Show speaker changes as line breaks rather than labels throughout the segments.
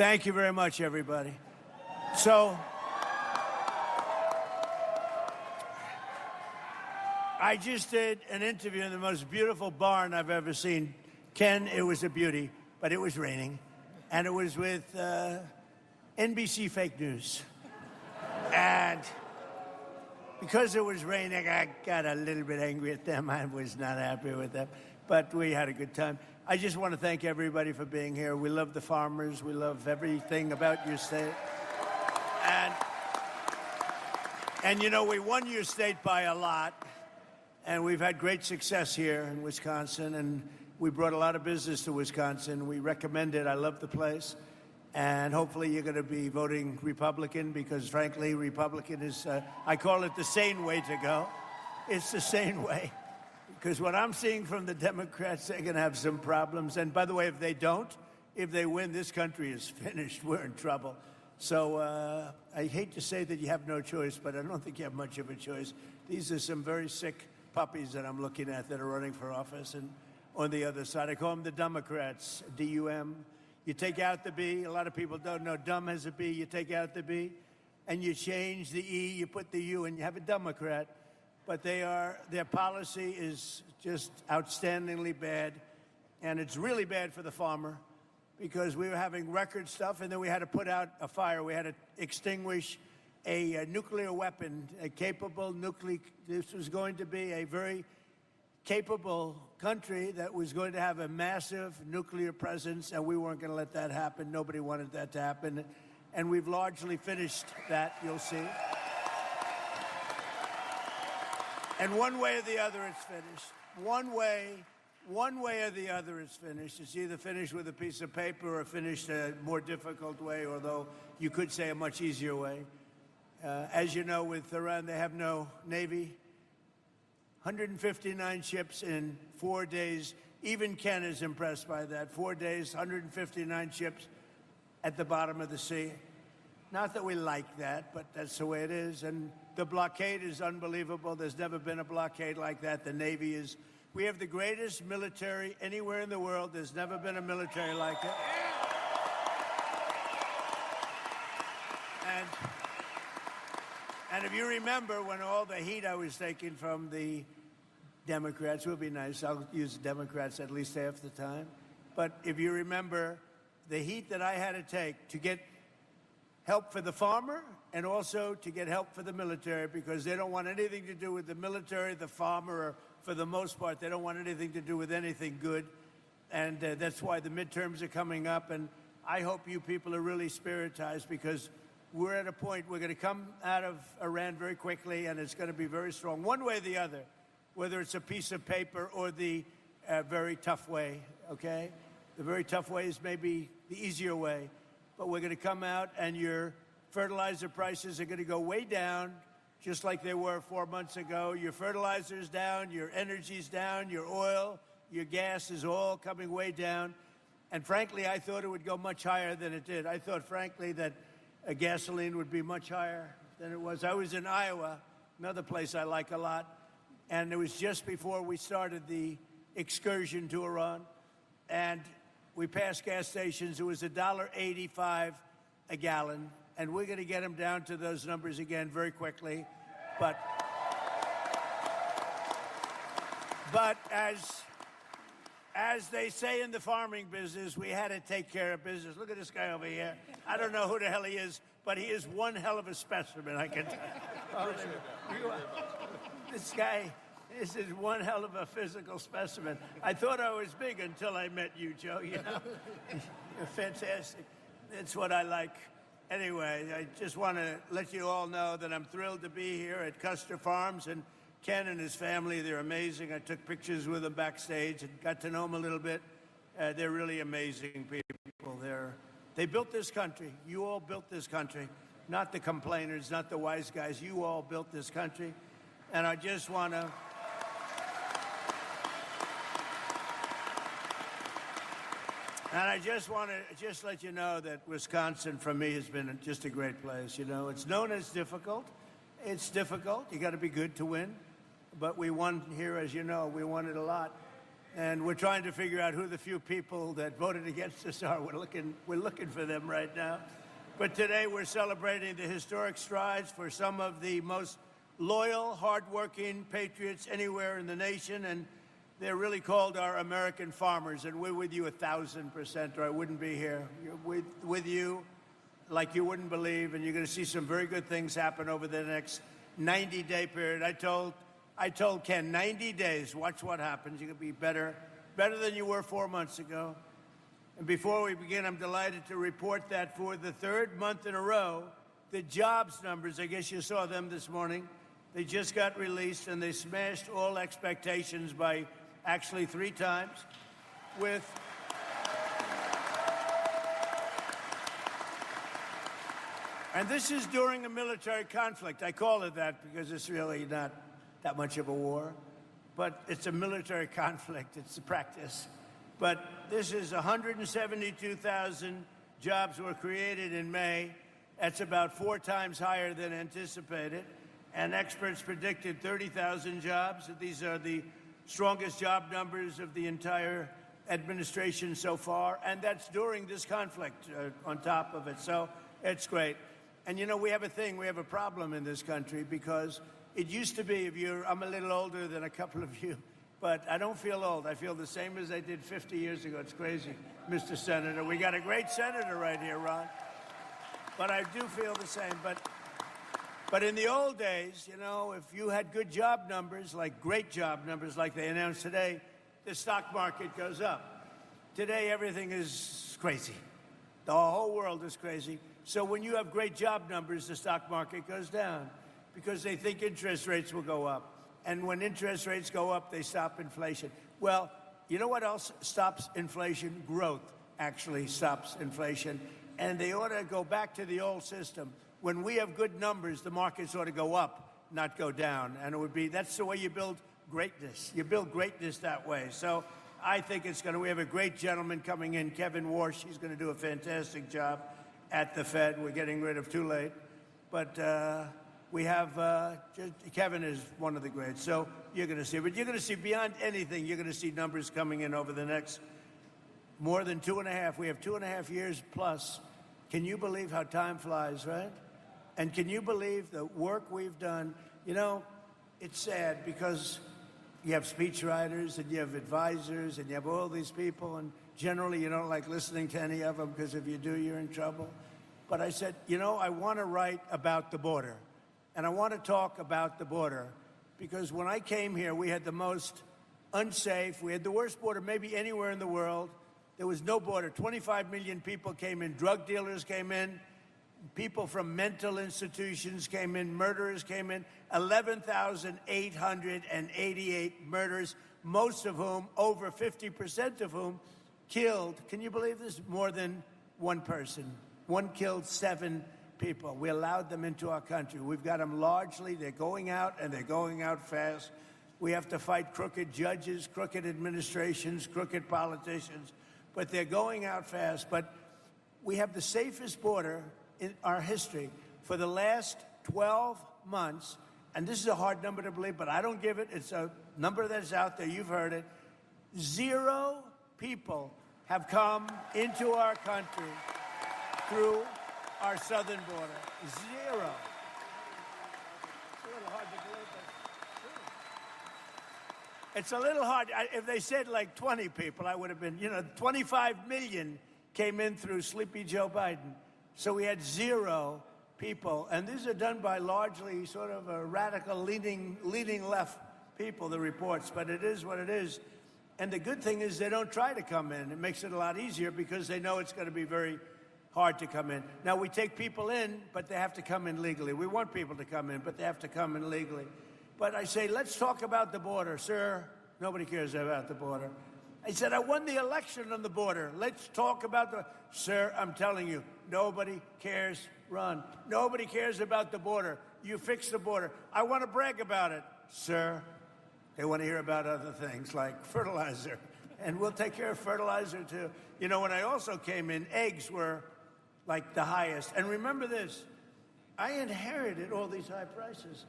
Thank you very much, everybody. So, I just did an interview in the most beautiful barn I've ever seen. Ken, it was a beauty, but it was raining. And it was with NBC Fake News. And because it was raining, I got a little bit angry at them. I was not happy with them. But we had a good time. I just want to thank everybody for being here. We love the farmers. We love everything about your state. And you know, we won your state by a lot. And we've had great success here in Wisconsin. And we brought a lot of business to Wisconsin. We recommend it. I love the place. And hopefully you're going to be voting Republican because, frankly, Republican is, I call it the sane way to go. It's the sane way. Because what I'm seeing from the Democrats, they're going to have some problems. And by the way, if they don't, if they win, this country is finished. We're in trouble. So I hate to say that you have no choice, but I don't think you have much of a choice. These are some very sick puppies that I'm looking at that are running for office. And on the other side, I call them the Democrats, D-U-M. You take out the B. A lot of people don't know dumb has a B. You take out the B, and you change the E, you put the U, and you have a Democrat. But their policy is just outstandingly bad, and it's really bad for the farmer because we were having record stuff, and then we had to put out a fire. We had to extinguish a nuclear weapon, a capable nuclear. This was going to be a very capable country that was going to have a massive nuclear presence, and we weren't going to let that happen. Nobody wanted that to happen, and we've largely finished that, you'll see. And one way or the other, it's finished. One way or the other, it's finished. It's either finished with a piece of paper or finished a more difficult way, although you could say a much easier way. As you know, with Iran, they have no Navy. 159 ships in 4 days. Even Ken is impressed by that. 4 days, 159 ships at the bottom of the sea. Not that we like that, but that's the way it is. And the blockade is unbelievable. There's never been a blockade like that. The Navy is. We have the greatest military anywhere in the world. There's never been a military like it. And if you remember when all the heat I was taking from the Democrats, would be nice. I'll use Democrats at least half the time. But if you remember the heat that I had to take to get help for the farmer and also to get help for the military because they don't want anything to do with the military, the farmer, or for the most part, they don't want anything to do with anything good. And that's why the midterms are coming up. And I hope you people are really spiritized because we're at a point we're going to come out of Iran very quickly and it's going to be very strong, one way or the other, whether it's a piece of paper or the very tough way, okay? The very tough way is maybe the easier way. But we're going to come out and your fertilizer prices are going to go way down, just like they were 4 months ago. Your fertilizer's down, your energy's down, your oil, your gas is all coming way down. And frankly, I thought it would go much higher than it did. I thought, frankly, that gasoline would be much higher than it was. I was in Iowa, another place I like a lot, and it was just before we started the excursion to Iran. And we passed gas stations. It was $1.85 a gallon, and we're going to get them down to those numbers again very quickly. But as they say in the farming business, we had to take care of business. Look at this guy over here. I don't know who the hell he is, but he is one hell of a specimen, I can tell you. This guy. This is one hell of a physical specimen. I thought I was big until I met you, Joe, you know? You're fantastic. That's what I like. Anyway, I just want to let you all know that I'm thrilled to be here at Custer Farms, and Ken and his family, they're amazing. I took pictures with them backstage and got to know them a little bit. They're really amazing people. They built this country. You all built this country. Not the complainers, not the wise guys. You all built this country. And I just want to... And I just want to let you know that Wisconsin, for me, has been just a great place. You know, it's known as difficult. It's difficult. You got to be good to win. But we won here, as you know. We won it a lot. And we're trying to figure out who the few people that voted against us are. We're looking for them right now. But today we're celebrating the historic strides for some of the most loyal, hardworking patriots anywhere in the nation. And they're really called our American farmers. And we're with you 1,000%, or I wouldn't be here. We're with you like you wouldn't believe. And you're going to see some very good things happen over the next 90-day period. I told Ken, 90 days, watch what happens. You're going to be better than you were 4 months ago. And before we begin, I'm delighted to report that for the third month in a row, the jobs numbers, I guess you saw them this morning, they just got released, and they smashed all expectations by actually 3 times with... And this is during a military conflict. I call it that because it's really not that much of a war, but it's a military conflict. It's a practice. But this is 172,000 jobs were created in May. That's about 4 times higher than anticipated. And experts predicted 30,000 jobs. These are the strongest job numbers of the entire administration so far. And that's during this conflict on top of it. So it's great. And, you know, we have a problem in this country because it used to be, I'm a little older than a couple of you, but I don't feel old. I feel the same as I did 50 years ago. It's crazy, Mr. Senator. We got a great senator right here, Ron. But I do feel the same. But in the old days, you know, if you had good job numbers, like great job numbers like they announced today, the stock market goes up. Today, everything is crazy. The whole world is crazy. So when you have great job numbers, the stock market goes down, because they think interest rates will go up. And when interest rates go up, they stop inflation. Well, you know what else stops inflation? Growth actually stops inflation. And they ought to go back to the old system. When we have good numbers, the markets ought to go up, not go down. And that's the way you build greatness. You build greatness that way. So I think we have a great gentleman coming in, Kevin Warsh. He's going to do a fantastic job at the Fed. We're getting rid of too late. But we have, Kevin is one of the greats, so you're going to see. But you're going to see, beyond anything, you're going to see numbers coming in over the next more than 2.5. We have 2.5 years plus. Can you believe how time flies, right? And can you believe the work we've done? You know, it's sad because you have speechwriters and you have advisors and you have all these people, and generally you don't like listening to any of them because if you do, you're in trouble. But I said, you know, I want to write about the border. And I want to talk about the border because when I came here, we had the most unsafe, we had the worst border maybe anywhere in the world. There was no border. 25 million people came in. Drug dealers came in. People from mental institutions came in. Murderers came in. 11,888 murders, most of whom, over 50% of whom, killed, can you believe this, more than one person. One killed 7 people. We allowed them into our country. We've got them largely. They're going out, and they're going out fast. We have to fight crooked judges, crooked administrations, crooked politicians, but they're going out fast. But we have the safest border in our history for the last 12 months, and this is a hard number to believe, but I don't give it. It's a number that's out there. You've heard it. 0 people have come into our country through our southern border. 0. It's a little hard to believe, but it's a little hard. If they said like 20 people, I would have been, 25 million came in through Sleepy Joe Biden. So we had 0 people. And these are done by largely sort of a radical leaning left people, the reports. But it is what it is. And the good thing is they don't try to come in. It makes it a lot easier because they know it's going to be very hard to come in. Now, we take people in, but they have to come in legally. We want people to come in, but they have to come in legally. But I say, let's talk about the border. Sir, nobody cares about the border. I said, I won the election on the border. Let's talk about the... Sir, I'm telling you, nobody cares, Ron. Nobody cares about the border. You fix the border. I want to brag about it. Sir, they want to hear about other things like fertilizer. And we'll take care of fertilizer, too. You know, when I also came in, eggs were like the highest. And remember this, I inherited all these high prices.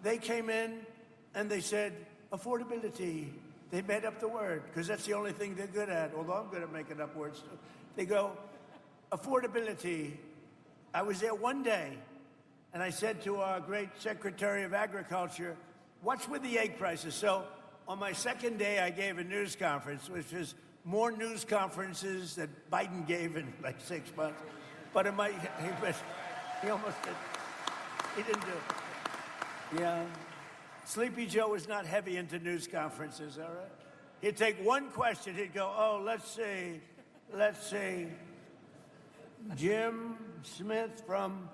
They came in and they said, affordability, They made up the word, because that's the only thing they're good at, although I'm good at making up words too. They go, affordability. I was there one day, and I said to our great Secretary of Agriculture, what's with the egg prices? So on my second day, I gave a news conference, which was more news conferences that Biden gave in like 6 months. But he almost did. He didn't do it. Yeah. Sleepy Joe was not heavy into news conferences, all right? He'd take one question, he'd go, oh, let's see, Jim Smith from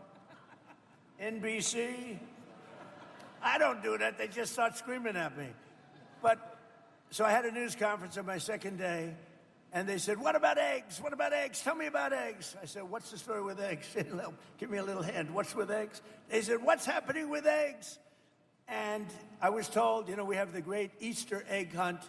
NBC. I don't do that, they just start screaming at me. But, so I had a news conference on my second day, and they said, what about eggs? What about eggs? Tell me about eggs. I said, what's the story with eggs? Give me a little hint. What's with eggs? They said, what's happening with eggs? And I was told, you know, we have the great Easter egg hunt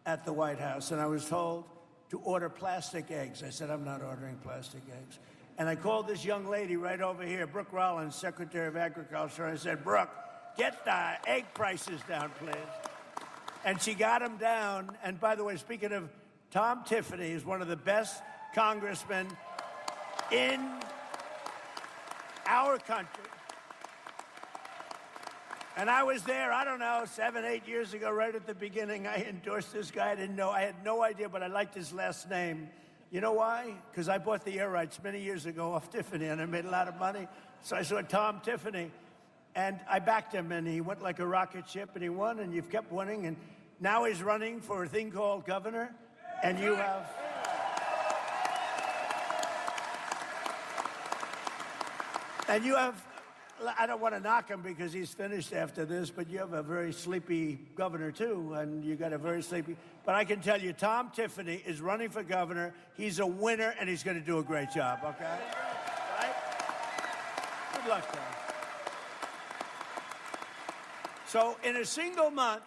at the White House, and I was told to order plastic eggs. I said, I'm not ordering plastic eggs. And I called this young lady right over here, Brooke Rollins, Secretary of Agriculture, and I said, Brooke, get the egg prices down, please. And she got them down. And by the way, speaking of, Tom Tiffany is one of the best congressmen in our country. And I was there, I don't know, 7, 8 years ago, right at the beginning. I endorsed this guy. I had no idea, but I liked his last name. You know why? Because I bought the air rights many years ago off Tiffany, and I made a lot of money. So I saw Tom Tiffany, and I backed him, and he went like a rocket ship, and he won, and you've kept winning. And now he's running for a thing called governor, and you have... And you have... I don't want to knock him because he's finished after this, but you have a very sleepy governor, too, and you got a very sleepy... But I can tell you, Tom Tiffany is running for governor. He's a winner, and he's going to do a great job, okay? Right? Good luck, Tom. So in a single month,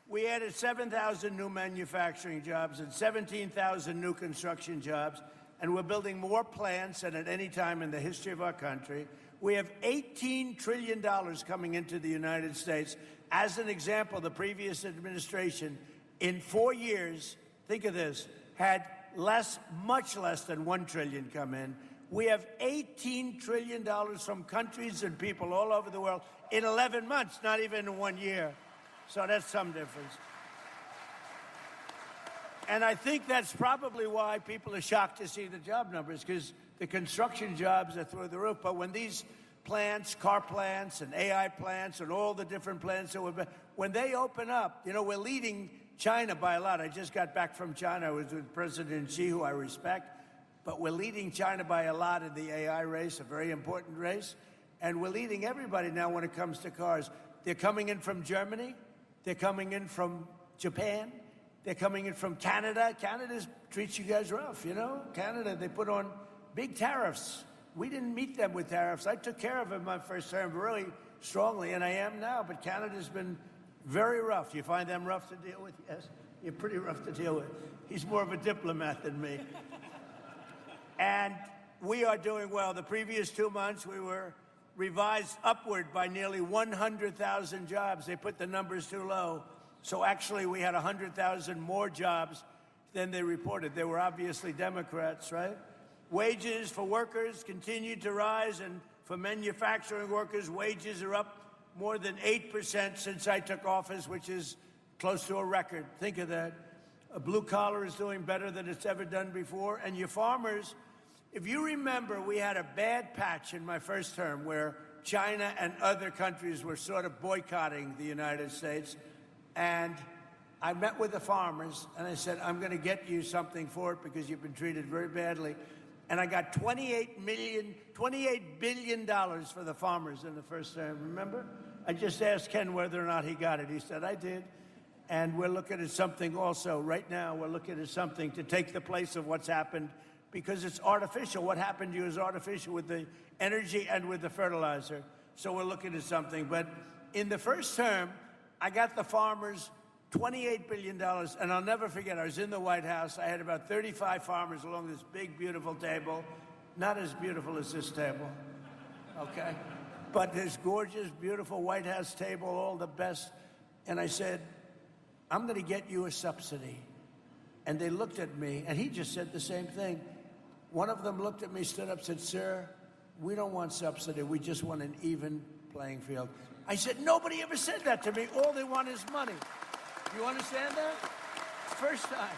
we added 7,000 new manufacturing jobs and 17,000 new construction jobs, and we're building more plants than at any time in the history of our country. We have $18 trillion coming into the United States. As an example, the previous administration, in 4 years, think of this, had much less than $1 trillion come in. We have $18 trillion from countries and people all over the world in 11 months, not even in 1 year. So that's some difference. And I think that's probably why people are shocked to see the job numbers, because the construction jobs are through the roof. But when these plants, car plants and AI plants and all the different plants, when they open up, you know, we're leading China by a lot. I just got back from China. I was with President Xi, who I respect. But we're leading China by a lot in the AI race, a very important race. And we're leading everybody now when it comes to cars. They're coming in from Germany. They're coming in from Japan. They're coming in from Canada. Canada treats you guys rough, you know? Canada, they put on big tariffs. We didn't meet them with tariffs. I took care of them my first term really strongly, and I am now. But Canada's been very rough. You find them rough to deal with? Yes, you're pretty rough to deal with. He's more of a diplomat than me. And we are doing well. The previous 2 months, we were revised upward by nearly 100,000 jobs. They put the numbers too low. So actually, we had 100,000 more jobs than they reported. They were obviously Democrats, right? Wages for workers continued to rise, and for manufacturing workers, wages are up more than 8% since I took office, which is close to a record. Think of that. A blue collar is doing better than it's ever done before. And your farmers, if you remember, we had a bad patch in my first term where China and other countries were sort of boycotting the United States. And I met with the farmers, and I said, I'm going to get you something for it because you've been treated very badly. And I got $28 billion for the farmers in the first term, remember? I just asked Ken whether or not he got it. He said, I did. And we're looking at something also. Right now, we're looking at something to take the place of what's happened, because it's artificial. What happened to you is artificial with the energy and with the fertilizer. So we're looking at something. But in the first term, I got the farmers $28 billion, and I'll never forget, I was in the White House. I had about 35 farmers along this big, beautiful table. Not as beautiful as this table, okay? But this gorgeous, beautiful White House table, all the best. And I said, I'm going to get you a subsidy. And they looked at me, and he just said the same thing. One of them looked at me, stood up, said, sir, we don't want subsidy. We just want an even playing field. I said, nobody ever said that to me. All they want is money. You understand that? First time.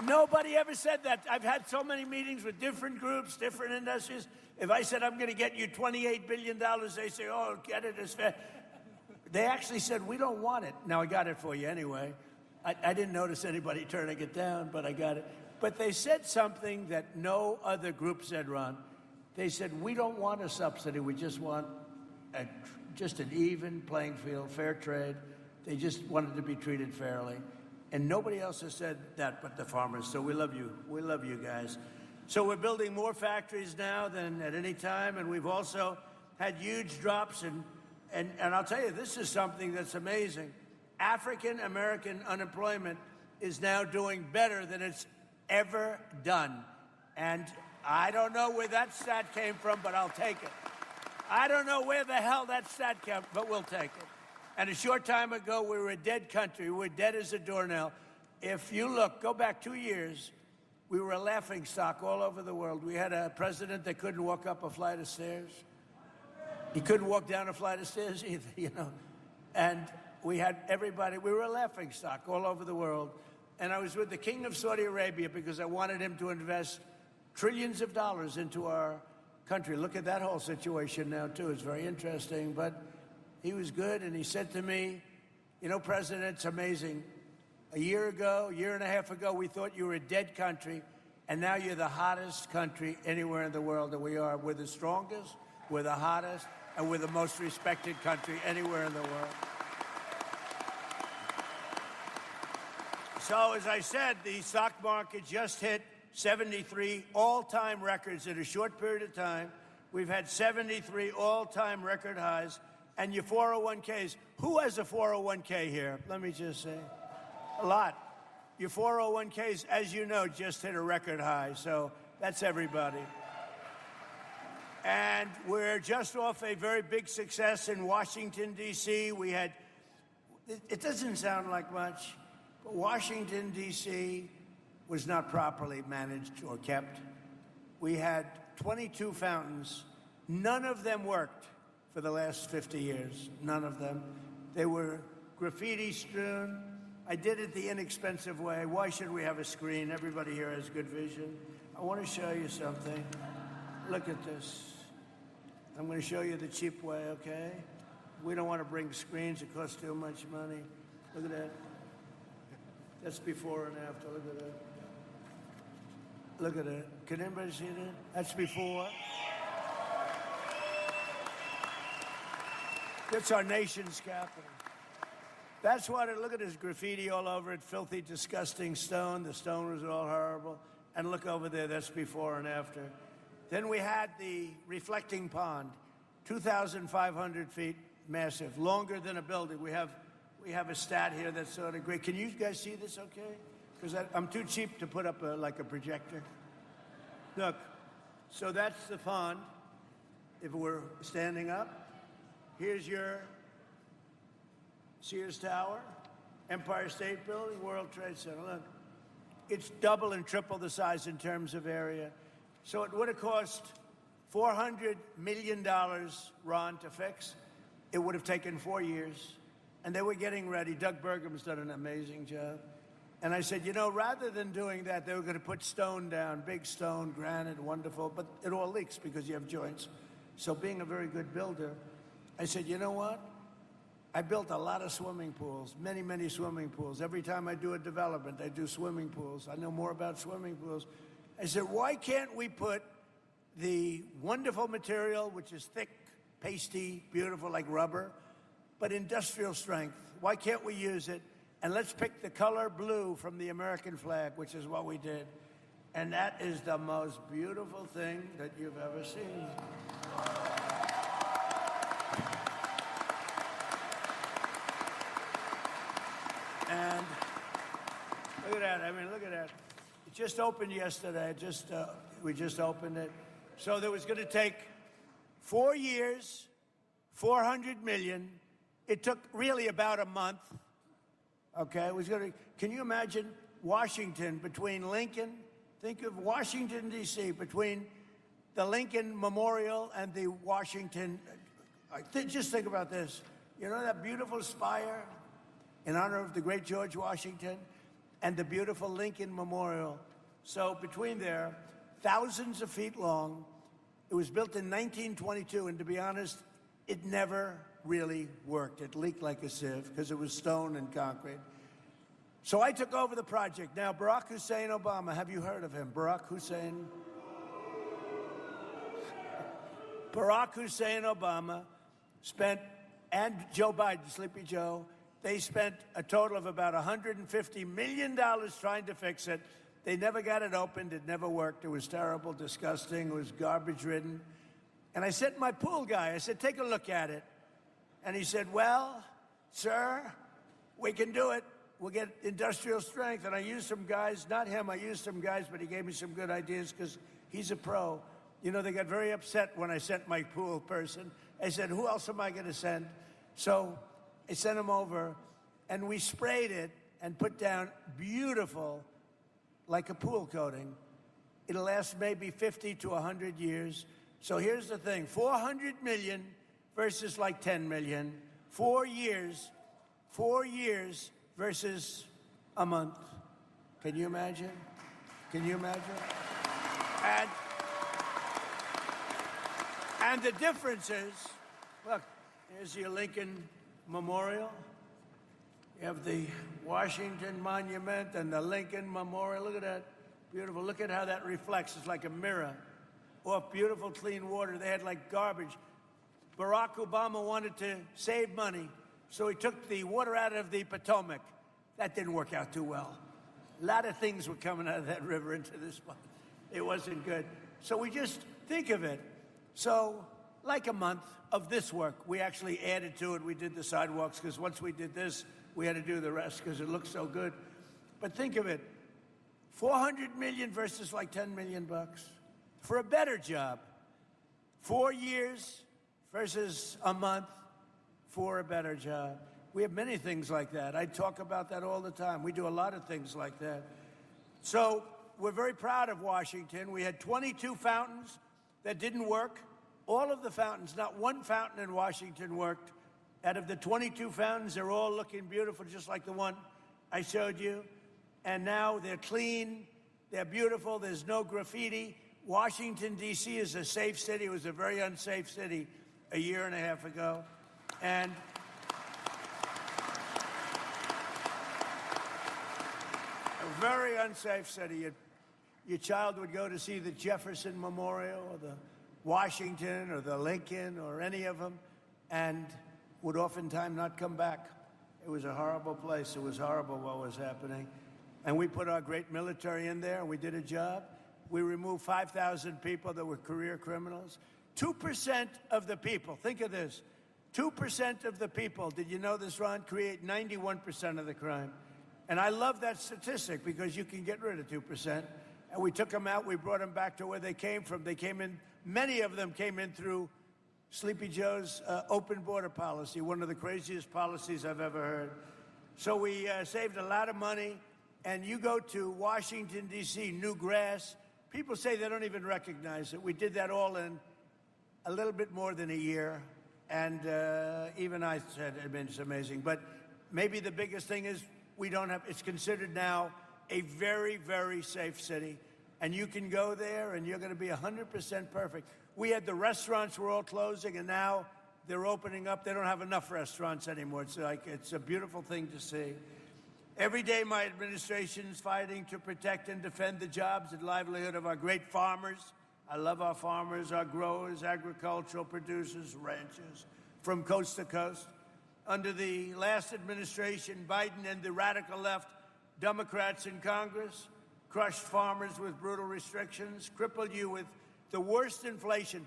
Nobody ever said that. I've had so many meetings with different groups, different industries. If I said, I'm going to get you $28 billion, they say, oh, get it as fast. They actually said, we don't want it. Now, I got it for you anyway. I didn't notice anybody turning it down, but I got it. But they said something that no other group said, Ron. They said, we don't want a subsidy. We just want just an even playing field, fair trade. They just wanted to be treated fairly. And nobody else has said that but the farmers. So we love you. We love you guys. So we're building more factories now than at any time. And we've also had huge drops. And I'll tell you, this is something that's amazing. African-American unemployment is now doing better than it's ever done. And I don't know where that stat came from, but I'll take it. I don't know where the hell that stat came from, but we'll take it. And a short time ago, we were a dead country. We were dead as a doornail. If you look, go back 2 years, we were a laughingstock all over the world. We had a president that couldn't walk up a flight of stairs. He couldn't walk down a flight of stairs either, you know. And we had everybody, we were a laughingstock all over the world. And I was with the King of Saudi Arabia because I wanted him to invest trillions of dollars into our country. Look at that whole situation now, too. It's very interesting. But he was good, and he said to me, you know, President, it's amazing. A year and a half ago, we thought you were a dead country, and now you're the hottest country anywhere in the world. And we are. We're the strongest, we're the hottest, and we're the most respected country anywhere in the world. So, as I said, the stock market just hit 73 all-time records in a short period of time. We've had 73 all-time record highs. And your 401ks, who has a 401k here? Let me just say, a lot. Your 401ks, as you know, just hit a record high. So that's everybody. And we're just off a very big success in Washington, D.C. We had, it doesn't sound like much, but Washington, D.C. was not properly managed or kept. We had 22 fountains. None of them worked for the last 50 years. None of them. They were graffiti strewn. I did it the inexpensive way. Why should we have a screen? Everybody here has good vision. I want to show you something. Look at this. I'm going to show you the cheap way, okay? We don't want to bring screens. It costs too much money. Look at that. That's before and after. Look at that. Look at it. Can anybody see that? That's before. It's our nation's capital. That's what it, look at this graffiti all over it, filthy, disgusting stone. The stone was all horrible. And look over there, that's before and after. Then we had the reflecting pond, 2,500 feet, massive, longer than a building. We have a stat here that's sort of great. Can you guys see this okay? Because I'm too cheap to put up like a projector. Look, so that's the pond, if we're standing up. Here's your Sears Tower, Empire State Building, World Trade Center. Look, it's double and triple the size in terms of area. So it would have cost $400 million, Ron, to fix. It would have taken 4 years. And they were getting ready. Doug Burgum's done an amazing job. And I said, you know, rather than doing that, they were going to put stone down, big stone, granite, wonderful, but it all leaks because you have joints. So being a very good builder, I said, you know what? I built a lot of swimming pools, many, many swimming pools. Every time I do a development, I do swimming pools. I know more about swimming pools. I said, why can't we put the wonderful material, which is thick, pasty, beautiful, like rubber, but industrial strength? Why can't we use it? And let's pick the color blue from the American flag, which is what we did. And that is the most beautiful thing that you've ever seen. And look at that. I mean, look at that. It just opened yesterday. We just opened it. So there was going to take 4 years, $400 million, It took really about a month. Okay, it was going to. Can you imagine Washington between Lincoln? Think of Washington, D.C., between the Lincoln Memorial and the Washington. Just think about this. You know that beautiful spire in honor of the great George Washington and the beautiful Lincoln Memorial. So between there, thousands of feet long. It was built in 1922, and to be honest, it never really worked. It leaked like a sieve because it was stone and concrete. So I took over the project. Now, Barack Hussein Obama, have you heard of him? Barack Hussein Obama spent, and Joe Biden, Sleepy Joe, they spent a total of about $150 million trying to fix it. They never got it opened. It never worked. It was terrible, disgusting. It was garbage-ridden. And I said to my pool guy, I said, take a look at it. And he said, well, sir, we can do it. We'll get industrial strength. And I used some guys, not him, I used some guys, but he gave me some good ideas because he's a pro. You know, they got very upset when I sent my pool person. I said, who else am I going to send? So I sent him over, and we sprayed it and put down beautiful, like a pool coating. It'll last maybe 50 to 100 years. So here's the thing, 400 million versus like 10 million. 4 years versus a month. Can you imagine? Can you imagine? And the difference is, look, here's your Lincoln Memorial. You have the Washington Monument and the Lincoln Memorial. Look at that. Beautiful. Look at how that reflects. It's like a mirror. Off beautiful, clean water. They had like garbage. Barack Obama wanted to save money, so he took the water out of the Potomac. That didn't work out too well. A lot of things were coming out of that river into this one. It wasn't good. So we just think of it. So like a month of this work, we actually added to it. We did the sidewalks because once we did this, we had to do the rest because it looked so good. But think of it, 400 million versus like 10 million bucks for a better job. 4 years versus a month for a better job. We have many things like that. I talk about that all the time. We do a lot of things like that. So we're very proud of Washington. We had 22 fountains that didn't work. All of the fountains, not one fountain in Washington worked. Out of the 22 fountains, they're all looking beautiful, just like the one I showed you. And now they're clean, they're beautiful, there's no graffiti. Washington, D.C. is a safe city. It was a very unsafe city a year and a half ago. And a very unsafe city. Your child would go to see the Jefferson Memorial or the Washington or the Lincoln or any of them and would oftentimes not come back. It was a horrible place. It was horrible what was happening. And we put our great military in there, and we did a job. We removed 5,000 people that were career criminals. 2% of the people, think of this, 2% of the people, did you know this, Ron, create 91% of the crime. And I love that statistic because you can get rid of 2%. And we took them out. We brought them back to where they came from. They came in, many of them came in through Sleepy Joe's open border policy, one of the craziest policies I've ever heard. So we saved a lot of money. And you go to Washington, D.C., new grass. People say they don't even recognize it. We did that all in a little bit more than a year. And even I said, I mean, it's amazing. But maybe the biggest thing is we don't have, it's considered now a very, very safe city. And you can go there and you're going to be 100% perfect. We had the restaurants were all closing and now they're opening up. They don't have enough restaurants anymore. It's like, it's a beautiful thing to see. Every day my administration is fighting to protect and defend the jobs and livelihood of our great farmers. I love our farmers, our growers, agricultural producers, ranchers from coast to coast. Under the last administration, Biden and the radical left Democrats in Congress crushed farmers with brutal restrictions, crippled you with the worst inflation.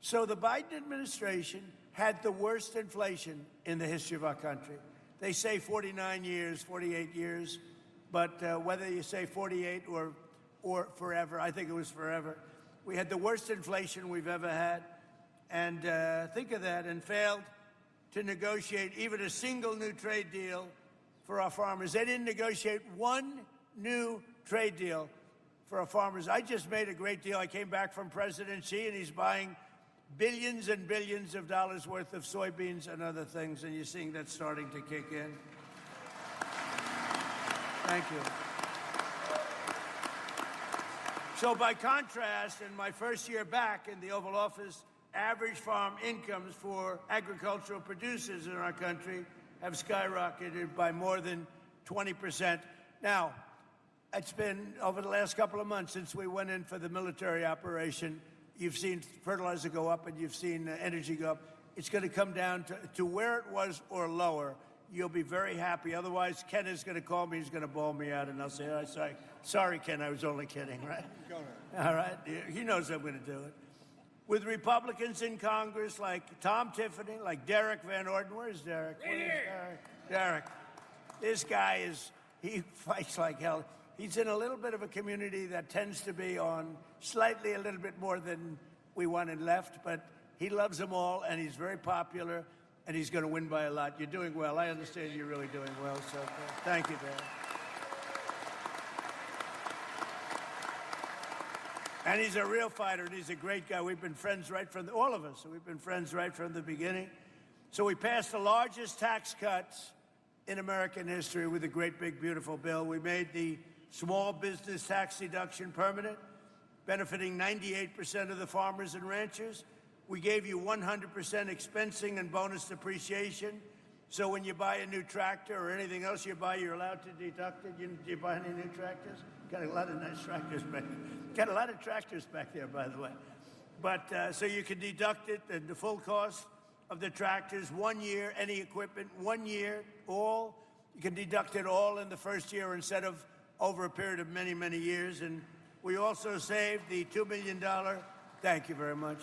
So the Biden administration had the worst inflation in the history of our country. They say 49 years, 48 years, but whether you say 48 or forever, I think it was forever. We had the worst inflation we've ever had, and think of that, and failed to negotiate even a single new trade deal for our farmers. They didn't negotiate one new trade deal for our farmers. I just made a great deal. I came back from President Xi, and he's buying billions and billions of dollars worth of soybeans and other things, and you're seeing that starting to kick in. Thank you. So by contrast, in my first year back in the Oval Office, average farm incomes for agricultural producers in our country have skyrocketed by more than 20%. Now, it's been over the last couple of months since we went in for the military operation. You've seen fertilizer go up and you've seen energy go up. It's going to come down to where it was or lower. You'll be very happy. Otherwise, Ken is going to call me. He's going to bawl me out, and I'll say, oh, sorry, Ken, I was only kidding, right? All right? He knows I'm going to do it. With Republicans in Congress like Tom Tiffany, like Derek Van Orden. Where's Derek? Derek. This guy he fights like hell. He's in a little bit of a community that tends to be on slightly a little bit more than we wanted left, but he loves them all, and he's very popular, and he's going to win by a lot. You're doing well. I understand you're really doing well, so thank you, Derek. And he's a real fighter, and he's a great guy. We've been friends right from all of us. We've been friends right from the beginning. So we passed the largest tax cuts in American history with a great, big, beautiful bill. We made the small business tax deduction permanent, benefiting 98% of the farmers and ranchers. We gave you 100% expensing and bonus depreciation. So when you buy a new tractor or anything else you buy, you're allowed to deduct it. Do you buy any new tractors? Got a lot of nice tractors back there. Got a lot of tractors back there, by the way. But so you can deduct it, and the full cost of the tractors, 1 year, any equipment, 1 year, all. You can deduct it all in the first year instead of over a period of many, many years. And we also saved the $2 million. Thank you very much.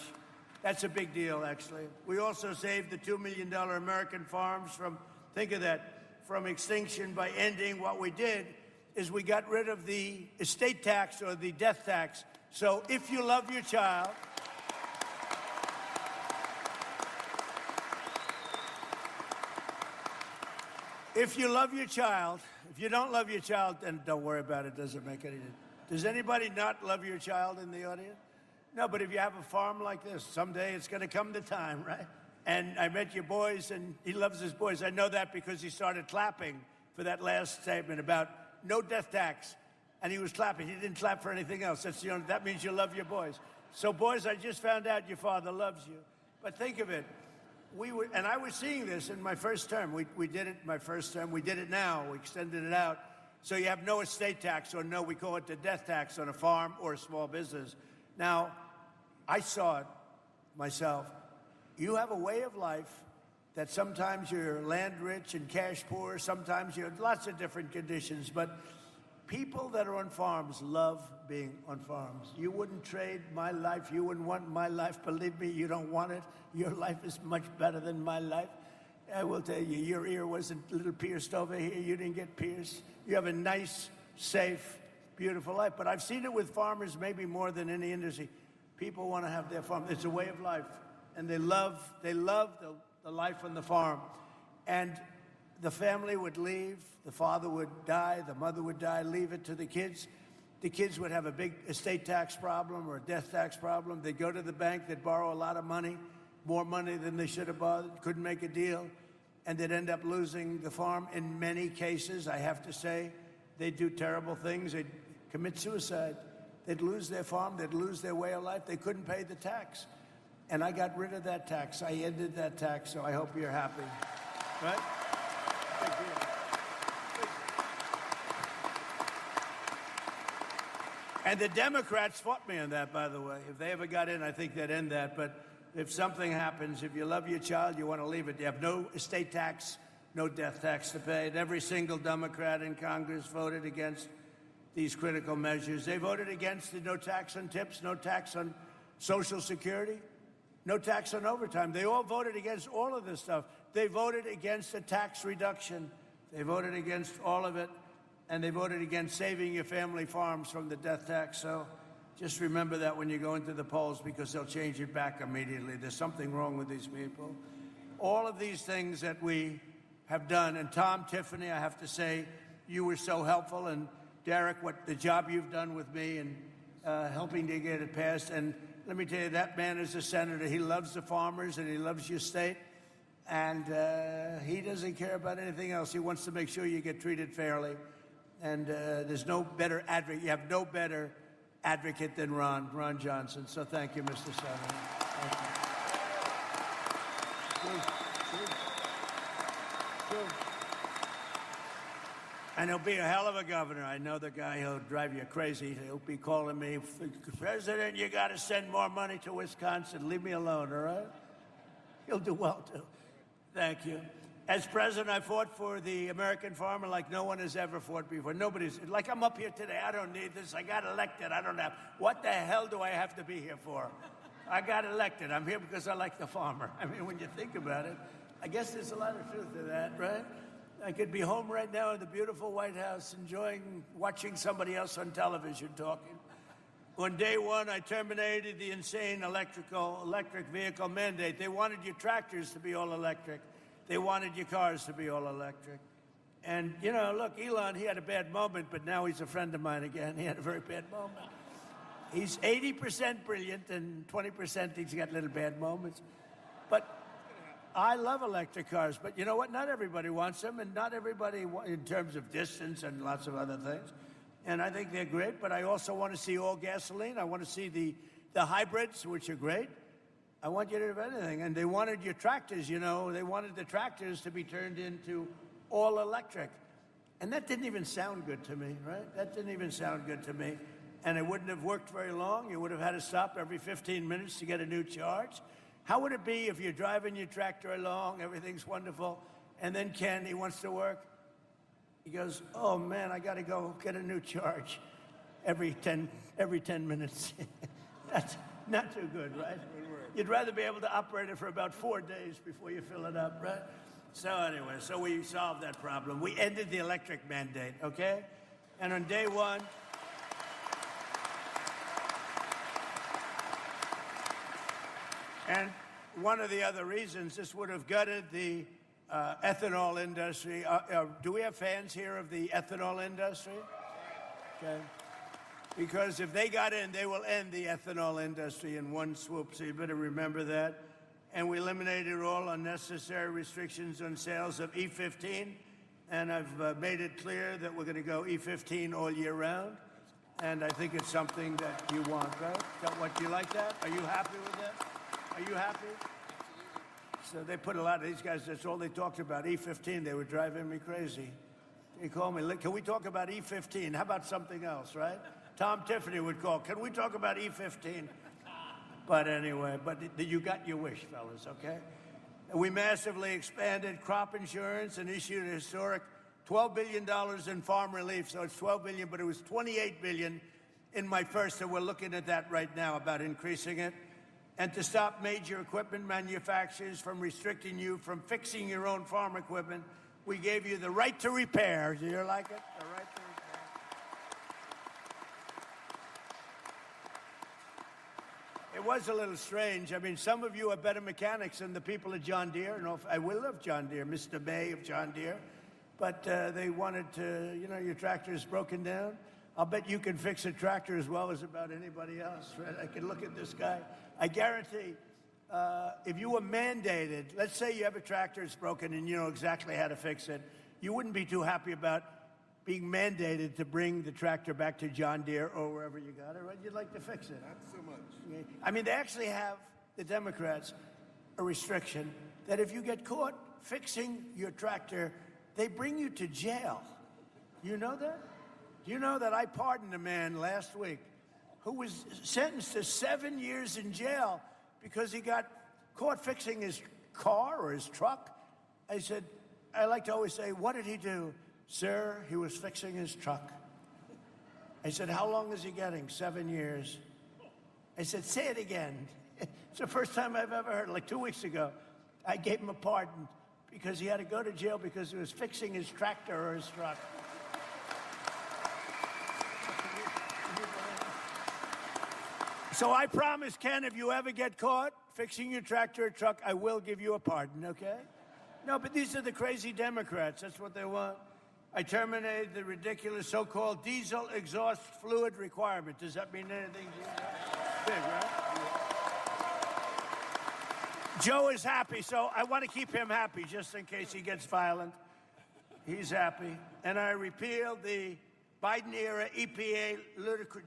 That's a big deal, actually. We also saved the $2 million American farms from, think of that, from extinction by ending. What we did is we got rid of the estate tax or the death tax. So if you love your child, if you love your child, if you don't love your child, then don't worry about it. It doesn't make any difference. Does anybody not love your child in the audience? No, but if you have a farm like this, someday it's going to come the time, right? And I met your boys, and he loves his boys. I know that because he started clapping for that last statement about no death tax. And he was clapping. He didn't clap for anything else. That means you love your boys. So, boys, I just found out your father loves you. But think of it. And I was seeing this in my first term. We did it my first term. We did it now. We extended it out. So you have no estate tax, or no, we call it the death tax on a farm or a small business. Now, I saw it myself. You have a way of life that sometimes you're land rich and cash poor. Sometimes you're lots of different conditions. But people that are on farms love being on farms. You wouldn't trade my life. You wouldn't want my life. Believe me, you don't want it. Your life is much better than my life. I will tell you, your ear wasn't a little pierced over here. You didn't get pierced. You have a nice, safe, beautiful life. But I've seen it with farmers maybe more than any industry. People want to have their farm. It's a way of life. And they love the life on the farm. And the family would leave. The father would die. The mother would die. Leave it to the kids. The kids would have a big estate tax problem or a death tax problem. They'd go to the bank. They'd borrow a lot of money, more money than they should have borrowed. Couldn't make a deal. And they'd end up losing the farm. In many cases, I have to say, they'd do terrible things. They'd commit suicide. They'd lose their farm. They'd lose their way of life. They couldn't pay the tax. And I got rid of that tax. I ended that tax, so I hope you're happy. Right? Big deal. And the Democrats fought me on that, by the way. If they ever got in, I think they'd end that. But if something happens, if you love your child, you want to leave it. You have no estate tax, no death tax to pay. And every single Democrat in Congress voted against these critical measures. They voted against the no tax on tips, no tax on Social Security, no tax on overtime. They all voted against all of this stuff. They voted against a tax reduction. They voted against all of it. And they voted against saving your family farms from the death tax. So just remember that when you go into the polls, because they'll change it back immediately. There's something wrong with these people. all of these things that we have done. And Tom, Tiffany, I have to say, you were so helpful. And Derek, what the job you've done with me and helping to get it passed. And let me tell you, that man is a senator. He loves the farmers and he loves your state. And he doesn't care about anything else. He wants to make sure you get treated fairly. And there's no better advocate. You have no better advocate than Ron Johnson. So thank you, Mr. Senator. Thank you. And he'll be a hell of a governor. I know the guy who'll drive you crazy. He'll be calling me, President, you got to send more money to Wisconsin. Leave me alone, all right? He'll do well, too. Thank you. As president, I fought for the American farmer like no one has ever fought before. Nobody's, like I'm up here today, I don't need this. I got elected, I don't have. What the hell do I have to be here for? I got elected. I'm here because I like the farmer. I mean, when you think about it, I guess there's a lot of truth to that, right? I could be home right now in the beautiful White House watching somebody else on television talking. On day one, I terminated the insane electric vehicle mandate. They wanted your tractors to be all electric. They wanted your cars to be all electric. And, you know, look, Elon, he had a bad moment, but now he's a friend of mine again. He had a very bad moment. He's 80% brilliant, and 20% he's got little bad moments. But I love electric cars, but you know what? Not everybody wants them, and not everybody, in terms of distance and lots of other things. And I think they're great, but I also want to see all gasoline. I want to see the hybrids, which are great. I want you to have anything. And they wanted your tractors, you know. They wanted the tractors to be turned into all electric. And that didn't even sound good to me, right? That didn't even sound good to me. And it wouldn't have worked very long. You would have had to stop every 15 minutes to get a new charge. How would it be if you're driving your tractor along, everything's wonderful, and then Ken, he wants to work? He goes, oh, man, I got to go get a new charge every 10 minutes. That's not too good, right? You'd rather be able to operate it for about 4 days before you fill it up, right? So anyway, so we solved that problem. We ended the electric mandate, okay? And on day one, and one of the other reasons, this would have gutted the ethanol industry. Do we have fans here of the ethanol industry? Okay. Because if they got in, they will end the ethanol industry in one swoop, so you better remember that. And we eliminated all unnecessary restrictions on sales of E15, and I've made it clear that we're going to go E15 all year round, and I think it's something that you want, right? What, do you like that? Are you happy with that? Are you happy? So they put a lot of these guys, that's all they talked about, E15. They were driving me crazy. They called me, can we talk about E15? How about something else, right? Tom Tiffany would call, can we talk about E15? But anyway, you got your wish, fellas, okay? And we massively expanded crop insurance and issued a historic $12 billion in farm relief. So it's $12 billion, but it was $28 billion in my first, and we're looking at that right now about increasing it. And to stop major equipment manufacturers from restricting you from fixing your own farm equipment, we gave you the right to repair. Do you like it? The right to repair. It was a little strange. I mean, some of you are better mechanics than the people at John Deere. And I will love John Deere, Mr. May of John Deere. But they wanted to, you know, your tractor is broken down. I'll bet you can fix a tractor as well as about anybody else, right? I can look at this guy. I guarantee if you were mandated, let's say you have a tractor that's broken and you know exactly how to fix it, you wouldn't be too happy about being mandated to bring the tractor back to John Deere or wherever you got it, right? You'd like to fix it.
Not so much.
I mean, they actually have, the Democrats, a restriction that if you get caught fixing your tractor, they bring you to jail. You know that? Do you know that I pardoned a man last week who was sentenced to 7 years in jail because he got caught fixing his car or his truck? I said, I like to always say, what did he do? Sir, he was fixing his truck. I said, how long is he getting? 7 years. I said, say it again. It's the first time I've ever heard it. Like 2 weeks ago, I gave him a pardon because he had to go to jail because he was fixing his tractor or his truck. So I promise, Ken, if you ever get caught fixing your tractor or truck, I will give you a pardon, okay? No, but these are the crazy Democrats. That's what they want. I terminated the ridiculous so-called diesel exhaust fluid requirement. Does that mean anything to you? Big, right? Joe is happy, so I want to keep him happy just in case he gets violent. He's happy. And I repealed the Biden-era EPA,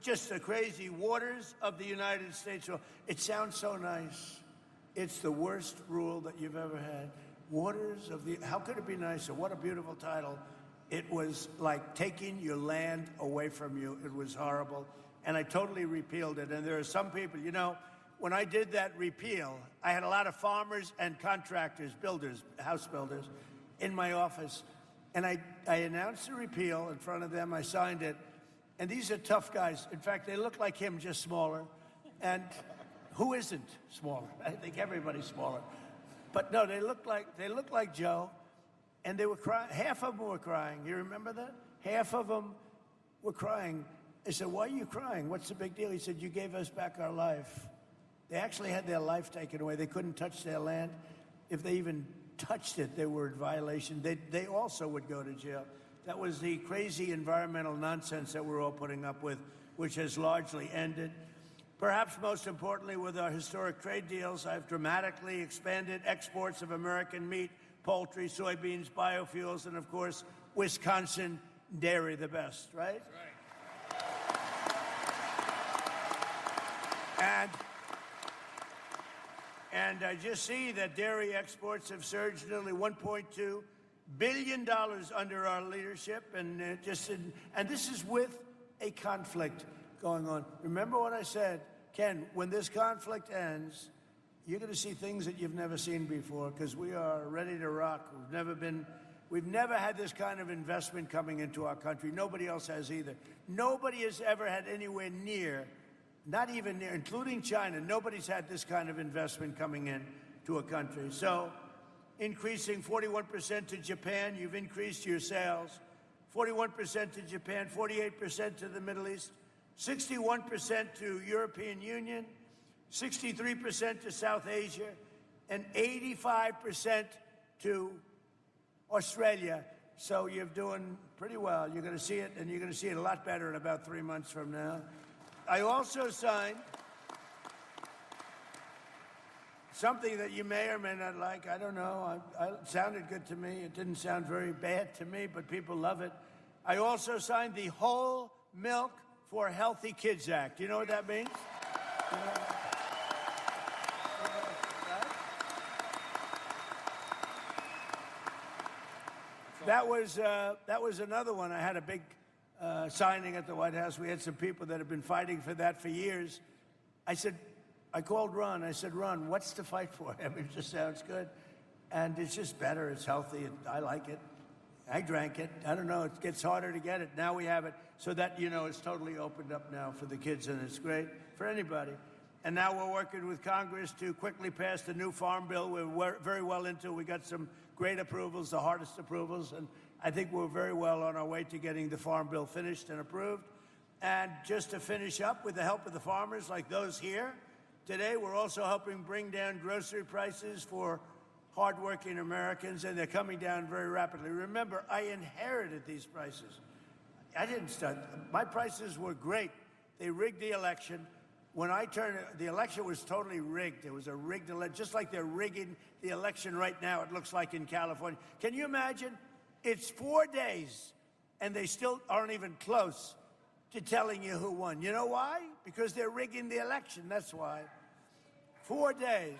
just the crazy waters of the United States. It sounds so nice. It's the worst rule that you've ever had. Waters of the, how could it be nicer? What a beautiful title. It was like taking your land away from you. It was horrible. And I totally repealed it. And there are some people, you know, when I did that repeal, I had a lot of farmers and contractors, builders, house builders, in my office. And I announced the repeal in front of them. I signed it. And these are tough guys. In fact, they look like him, just smaller. And who isn't smaller? I think everybody's smaller. But no, they look like Joe. And they were crying. Half of them were crying. You remember that? Half of them were crying. I said, why are you crying? What's the big deal? He said, you gave us back our life. They actually had their life taken away. They couldn't touch their land. If they even touched it, they were in violation. They also would go to jail. That was the crazy environmental nonsense that we're all putting up with, which has largely ended. Perhaps most importantly, with our historic trade deals, I've dramatically expanded exports of American meat, poultry, soybeans, biofuels, and, of course, Wisconsin dairy, the best, right? That's right. And I just see that dairy exports have surged nearly $1.2 billion under our leadership, and this is with a conflict going on. Remember what I said, Ken, when this conflict ends, you're going to see things that you've never seen before, because we are ready to rock. We've never had this kind of investment coming into our country. Nobody else has either. Nobody has ever had anywhere near, not even near, including China, nobody's had this kind of investment coming in to a country. So increasing 41% to Japan, you've increased your sales. 41% to Japan, 48% to the Middle East, 61% to European Union, 63% to South Asia, and 85% to Australia. So you're doing pretty well. You're going to see it, and you're going to see it a lot better in about 3 months from now. I also signed something that you may or may not like. I don't know. It sounded good to me. It didn't sound very bad to me, but people love it. I also signed the Whole Milk for Healthy Kids Act. You know what that means? You know? That was another one. I had a big signing at the White House. We had some people that have been fighting for that for years. I called Ron. I said, Ron, what's to fight for? I mean, it just sounds good. And it's just better. It's healthy. I like it. I drank it. I don't know. It gets harder to get it. Now we have it. So that, you know, it's totally opened up now for the kids, and it's great for anybody. And now we're working with Congress to quickly pass the new Farm Bill. We're very well into it. We got some great approvals, the hardest approvals, and I think we're very well on our way to getting the Farm Bill finished and approved. And just to finish up, with the help of the farmers like those here, today we're also helping bring down grocery prices for hardworking Americans, and they're coming down very rapidly. Remember, I inherited these prices. I didn't start. My prices were great. They rigged the election. When I turned, the election was totally rigged. It was a rigged election, just like they're rigging the election right now, it looks like in California. Can you imagine? It's 4 days, and they still aren't even close to telling you who won. You know why? Because they're rigging the election, that's why. 4 days.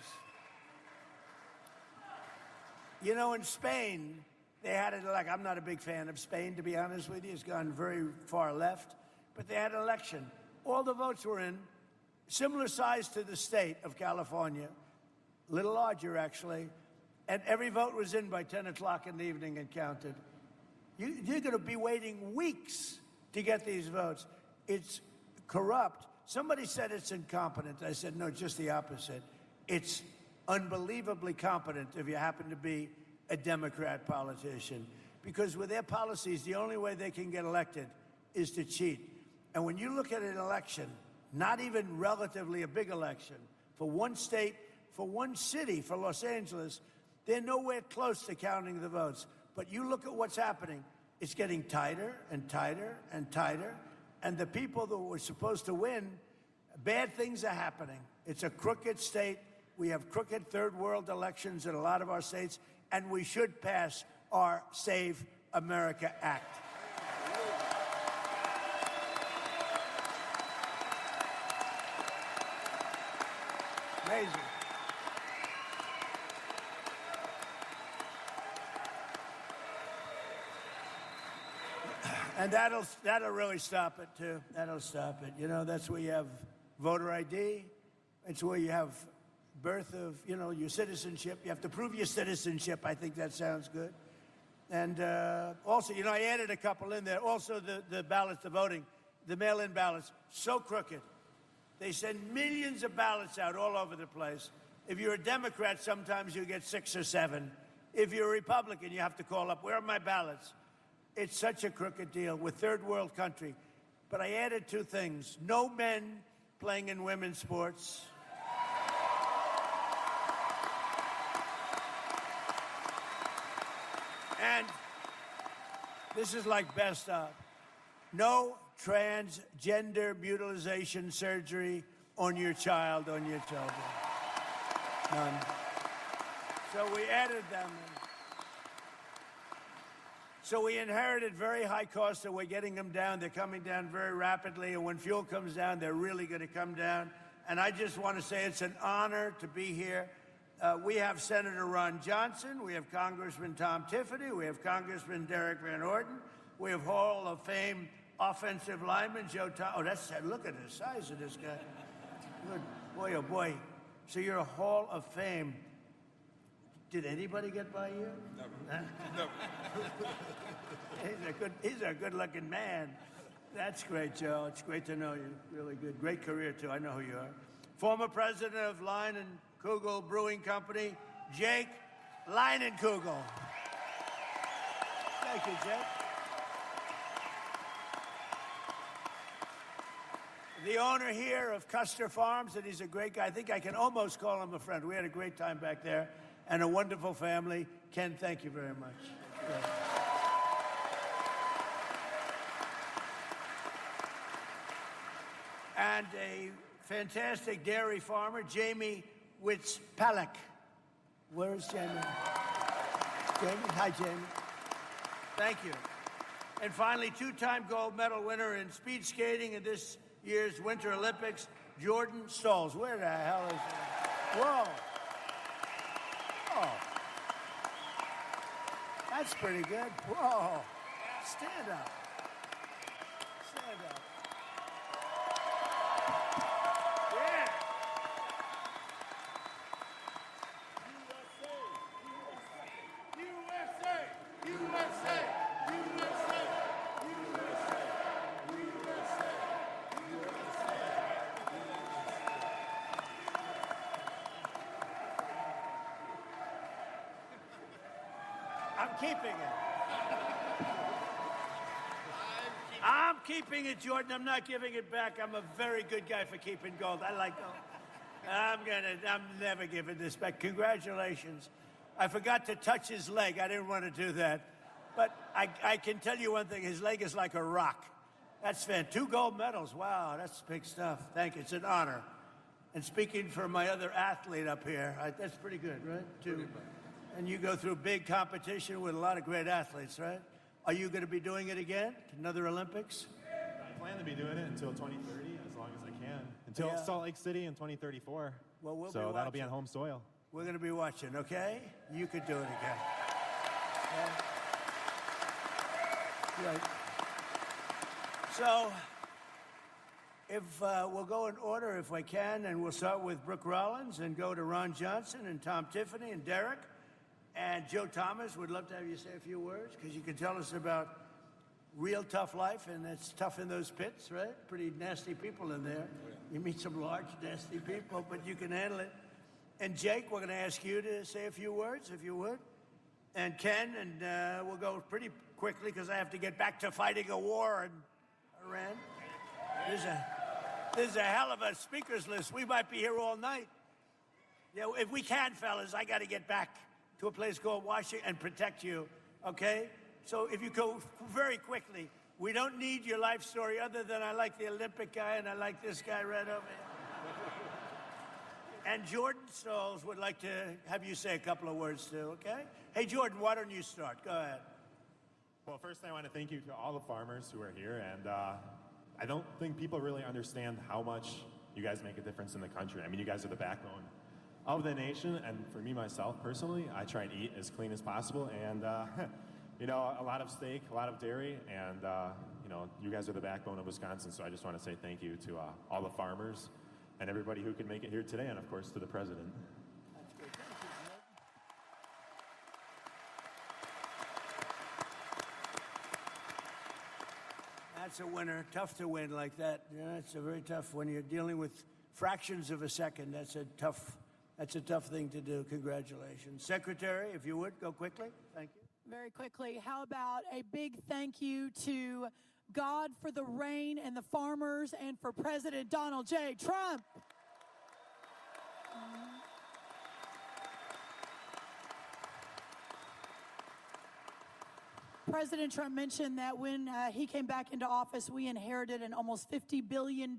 You know, in Spain, they had it like, I'm not a big fan of Spain, to be honest with you. It's gone very far left. But they had an election. All the votes were in, similar size to the state of California, a little larger, actually. And every vote was in by 10 o'clock in the evening and counted. You're going to be waiting weeks to get these votes. It's corrupt. Somebody said it's incompetent. I said, no, just the opposite. It's unbelievably competent if you happen to be a Democrat politician. Because with their policies, the only way they can get elected is to cheat. And when you look at an election, not even relatively a big election, for one state for one city, for Los Angeles, they're nowhere close to counting the votes. But you look at what's happening. It's getting tighter and tighter and tighter. And the people that were supposed to win, bad things are happening. It's a crooked state. We have crooked third world elections in a lot of our states, and we should pass our Save America Act. Amazing. And that'll really stop it, too. That'll stop it. You know, that's where you have voter ID. It's where you have birth of, you know, your citizenship. You have to prove your citizenship. I think that sounds good. And also, you know, I added a couple in there. Also, the ballots, the voting, the mail-in ballots, so crooked. They send millions of ballots out all over the place. If you're a Democrat, sometimes you get 6 or 7. If you're a Republican, you have to call up, where are my ballots? It's such a crooked deal with third world country. But I added 2 things. No men playing in women's sports. And this is like best of. No transgender mutilization surgery on your child, on your children. None. So we added them. So we inherited very high costs, and we're getting them down. They're coming down very rapidly, and when fuel comes down, they're really going to come down. And I just want to say it's an honor to be here. We have Senator Ron Johnson. We have Congressman Tom Tiffany. We have Congressman Derek Van Orden. We have Hall of Fame offensive lineman Joe Thomas. Oh, that's look at the size of this guy. Good boy, oh boy. So you're a Hall of Fame. Did anybody get by you?
Never. Never.
He's a good-looking man. That's great, Joe. It's great to know you. Really good. Great career, too. I know who you are. Former president of Leinenkugel Brewing Company, Jake Leinenkugel. Thank you, Jake. The owner here of Custer Farms, and he's a great guy. I think I can almost call him a friend. We had a great time back there, and a wonderful family. Ken, thank you very much. Great. And a fantastic dairy farmer, Jamie Witzpalek. Where's Jamie? Jamie? Hi, Jamie. Thank you. And finally, 2-time gold medal winner in speed skating in this year's Winter Olympics, Jordan Stolz. Where the hell is he? Whoa. Oh. That's pretty good. Whoa. Stand up. Stand up. Yeah. USA! USA! USA! USA! I'm keeping it. I'm keeping it, Jordan. I'm not giving it back. I'm a very good guy for keeping gold. I like gold. I'm never giving this back. Congratulations. I forgot to touch his leg. I didn't want to do that. But I can tell you one thing. His leg is like a rock. That's fantastic. 2 gold medals. Wow, that's big stuff. Thank you. It's an honor. And speaking for my other athlete up here, that's pretty good, right? And you go through big competition with a lot of great athletes, right? Are you going to be doing it again? Another Olympics?
I plan to be doing it until 2030, as long as I can. Until Salt Lake City in 2034.
Well,
so that'll be on home soil.
We're going to be watching, okay? You could do it again. Okay? Right. So, if we'll go in order if I can, and we'll start with Brooke Rollins and go to Ron Johnson and Tom Tiffany and Derek. And Joe Thomas, would love to have you say a few words, because you can tell us about real tough life, and it's tough in those pits, right? Pretty nasty people in there. You meet some large, nasty people, but you can handle it. And Jake, we're going to ask you to say a few words, if you would. And Ken, and we'll go pretty quickly, because I have to get back to fighting a war in Iran. There's a hell of a speakers list. We might be here all night. Yeah, if we can, fellas, I got to get back to a place called Washington and protect you, okay? So if you go very quickly, we don't need your life story other than I like the Olympic guy and I like this guy right over here. And Jordan Stalls would like to have you say a couple of words too, okay? Hey, Jordan, why don't you start? Go ahead.
Well, first I want to thank you to all the farmers who are here, and I don't think people really understand how much you guys make a difference in the country. I mean, you guys are the backbone of the nation, and for me, myself, personally, I try and eat as clean as possible, and, you know, a lot of steak, a lot of dairy, and, you know, you guys are the backbone of Wisconsin, so I just want to say thank you to all the farmers and everybody who could make it here today, and, of course, to the president.
That's good. Thank you, Jordan. That's a winner. Tough to win like that. Yeah, it's a very tough when you're dealing with fractions of a second. That's a tough thing to do. Congratulations. Secretary, if you would, go quickly. Thank you.
Very quickly, how about a big thank you to God for the rain and the farmers and for President Donald J. Trump. President Trump mentioned that when he came back into office, we inherited an almost $50 billion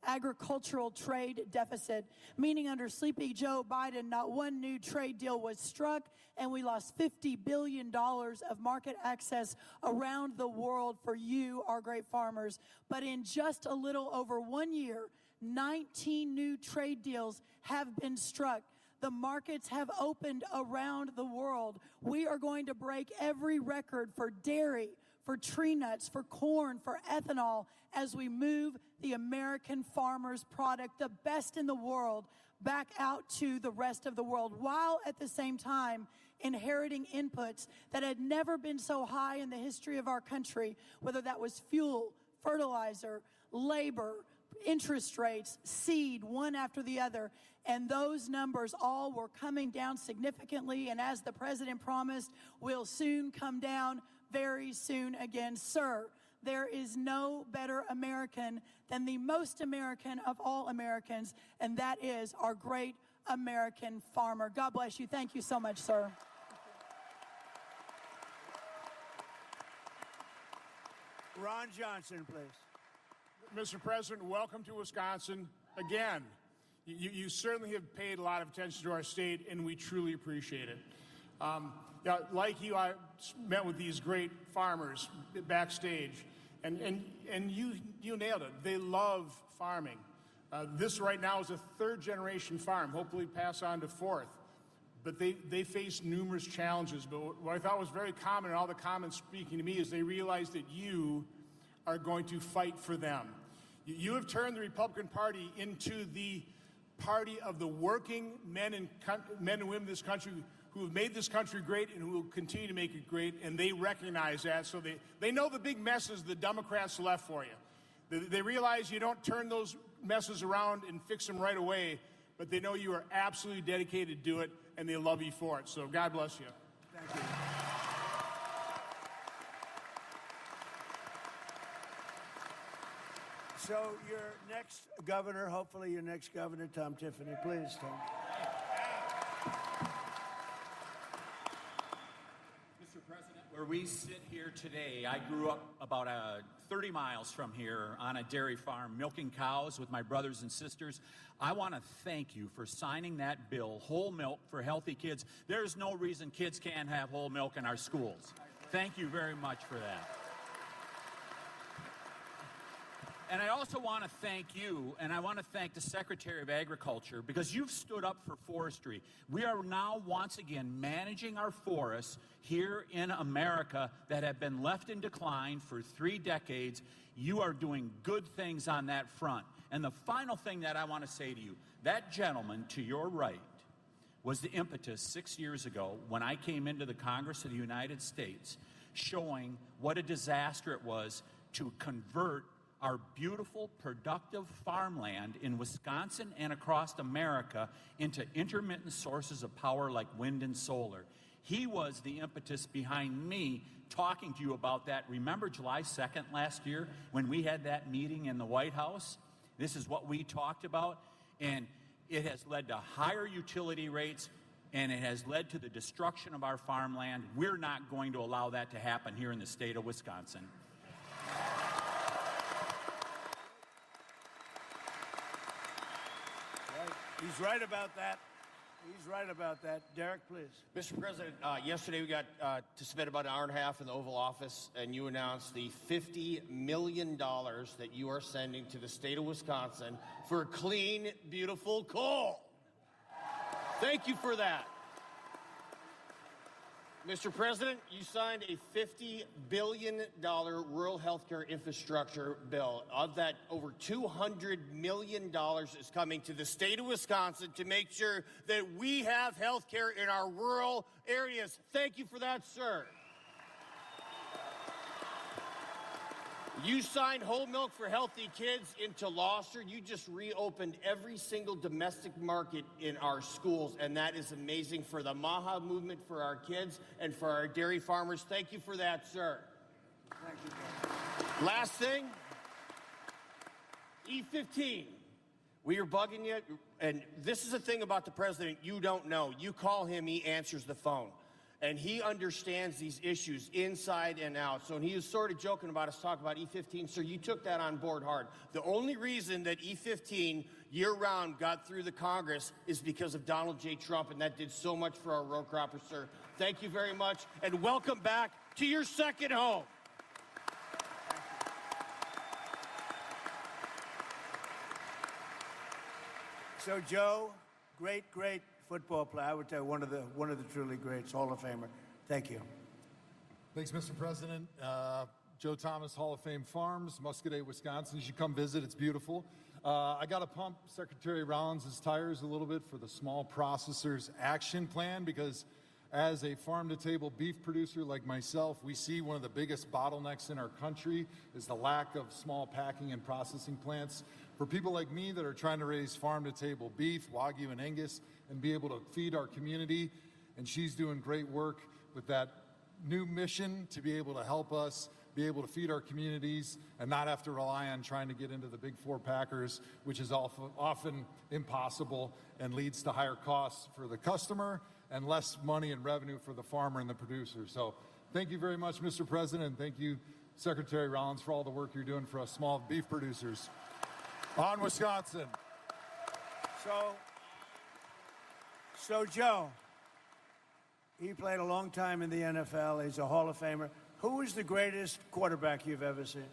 agricultural trade deficit, meaning under Sleepy Joe Biden, not one new trade deal was struck, and we lost $50 billion of market access around the world for you, our great farmers. But in just a little over 1 year, 19 new trade deals have been struck. The markets have opened around the world. We are going to break every record for dairy, for tree nuts, for corn, for ethanol, as we move the American farmer's product, the best in the world, back out to the rest of the world, while at the same time inheriting inputs that had never been so high in the history of our country, whether that was fuel, fertilizer, labor, interest rates, seed, one after the other. And those numbers all were coming down significantly, and as the president promised, will soon come down very soon again. Sir, there is no better American than the most American of all Americans, and that is our great American farmer. God bless you. Thank you so much, sir.
Ron Johnson, please.
Mr. President, welcome to Wisconsin again. You certainly have paid a lot of attention to our state, and we truly appreciate it. Like you, I met with these great farmers backstage, and you nailed it. They love farming. This right now is a third-generation farm, hopefully pass on to fourth. But they face numerous challenges. But what I thought was very common in all the comments speaking to me is they realize that you are going to fight for them. You have turned the Republican Party into the party of the working men and women in this country who have made this country great and who will continue to make it great, and they recognize that. So they know the big messes the Democrats left for you. They realize you don't turn those messes around and fix them right away, but they know you are absolutely dedicated to do it, and they love you for it. So God bless you.
Thank you. So your next governor, hopefully your next governor, Tom Tiffany. Please, Tom.
Mr. President, where we sit here today, I grew up about 30 miles from here on a dairy farm, milking cows with my brothers and sisters. I want to thank you for signing that bill, whole milk for healthy kids. There's no reason kids can't have whole milk in our schools. Thank you very much for that. And I also want to thank you, and I want to thank the Secretary of Agriculture, because you've stood up for forestry. We are now once again managing our forests here in America that have been left in decline for 3 decades. You are doing good things on that front. And the final thing that I want to say to you, that gentleman to your right was the impetus 6 years ago when I came into the Congress of the United States, showing what a disaster it was to convert our beautiful, productive farmland in Wisconsin and across America into intermittent sources of power like wind and solar. He was the impetus behind me talking to you about that. Remember July 2nd last year when we had that meeting in the White House? This is what we talked about. And It has led to higher utility rates, and it has led to the destruction of our farmland. We're not going to allow that to happen here in the state of Wisconsin.
Right. He's right about that. He's right about that. Derek, please.
Mr. President, yesterday we got to spend about an hour and a half in the Oval Office, and you announced the $50 million that you are sending to the state of Wisconsin for clean, beautiful coal. Thank you for that. Mr. President, you signed a $50 billion rural health care infrastructure bill. Of that, over $200 million is coming to the state of Wisconsin to make sure that we have health care in our rural areas. Thank you for that, sir. You signed whole milk for healthy kids into law, sir. You just reopened every single domestic market in our schools, and that is amazing for the MAHA movement, for our kids, and for our dairy farmers. Thank you for that, sir.
Thank you, Derek.
Last thing, E15. We are bugging you, and this is the thing about the president you don't know. You call him, he answers the phone. And he understands these issues inside and out. So when he was sort of joking about us talking about E15, sir, you took that on board hard. The only reason that E15 year-round got through the Congress is because of Donald J. Trump, and that did so much for our row croppers, sir. Thank you very much, and welcome back to your second home.
So, Joe, great football player. I would tell you one of the truly greats, Hall of Famer. Thank you.
Thanks, Mr. President. Joe Thomas, Hall of Fame Farms, Muscadet, Wisconsin. You should come visit. It's beautiful. I got to pump Secretary Rollins' tires a little bit for the small processors action plan, because as a farm-to-table beef producer like myself, we see one of the biggest bottlenecks in our country is the lack of small packing and processing plants. For people like me that are trying to raise farm-to-table beef, Wagyu and Angus, and be able to feed our community, and she's doing great work with that new mission to be able to help us be able to feed our communities and not have to rely on trying to get into the big four packers, which is often impossible and leads to higher costs for the customer and less money and revenue for the farmer and the producer. So thank you very much, Mr. President, and thank you, Secretary Rollins, for all the work you're doing for us small beef producers. On Wisconsin.
So Joe, he played a long time in the NFL. He's a Hall of Famer. Who is the greatest quarterback you've ever seen?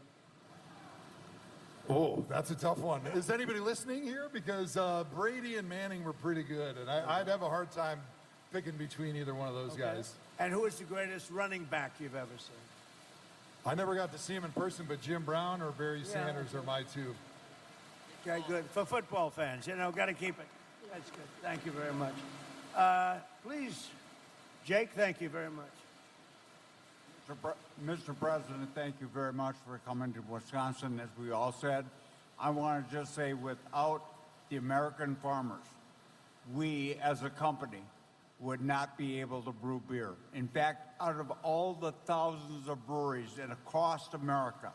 Oh, that's a tough one. Is anybody listening here? Because Brady and Manning were pretty good, and I'd have a hard time picking between either one of those guys.
And who is the greatest running back you've ever seen?
I never got to see him in person, but Jim Brown or Barry Sanders are my two.
Okay, good. For football fans, got to keep it. That's good. Thank you very much. Please, Jake, thank you very much.
Mr. President, thank you very much for coming to Wisconsin. As we all said, I want to just say, without the American farmers, we as a company would not be able to brew beer. In fact, out of all the thousands of breweries across America,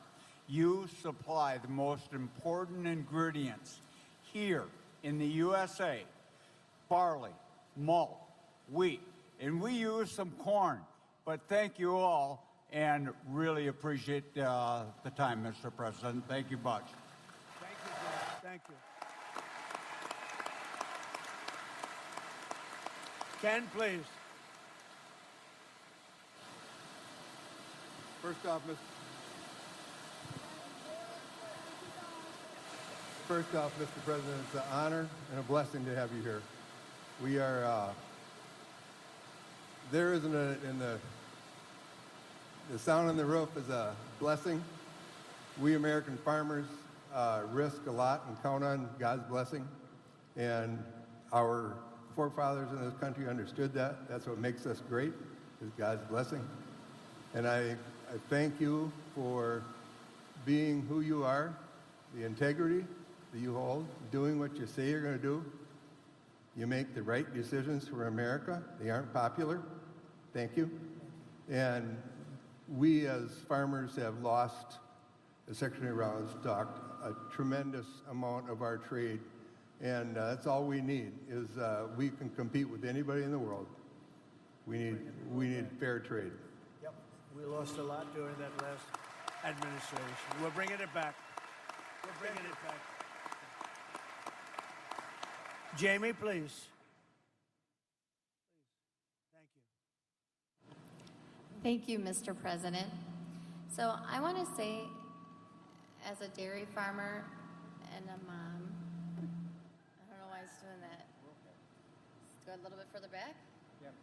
you supply the most important ingredients here in the USA: barley, malt, wheat, and we use some corn. But thank you all, and really appreciate the time, Mr. President. Thank you much.
Thank you, Jake. Thank you. Ken, please.
First off, Mr. President, it's an honor and a blessing to have you here. We are, there isn't the sound on the roof is a blessing. We American farmers risk a lot and count on God's blessing. And our forefathers in this country understood that. That's what makes us great, is God's blessing. And I thank you for being who you are, the integrity that you hold, doing what you say you're going to do. You make the right decisions for America. They aren't popular. Thank you. And we as farmers have lost, as Secretary Rollins talked, a tremendous amount of our trade. And that's all we need is we can compete with anybody in the world. We need fair trade.
Yep. We lost a lot during that last administration. We're bringing it back. We're bringing it back. Jamie, please.
Thank you, Mr. President. So I want to say, as a dairy farmer and a mom, I don't know why it's doing that. Let's go a little bit further back. Yep.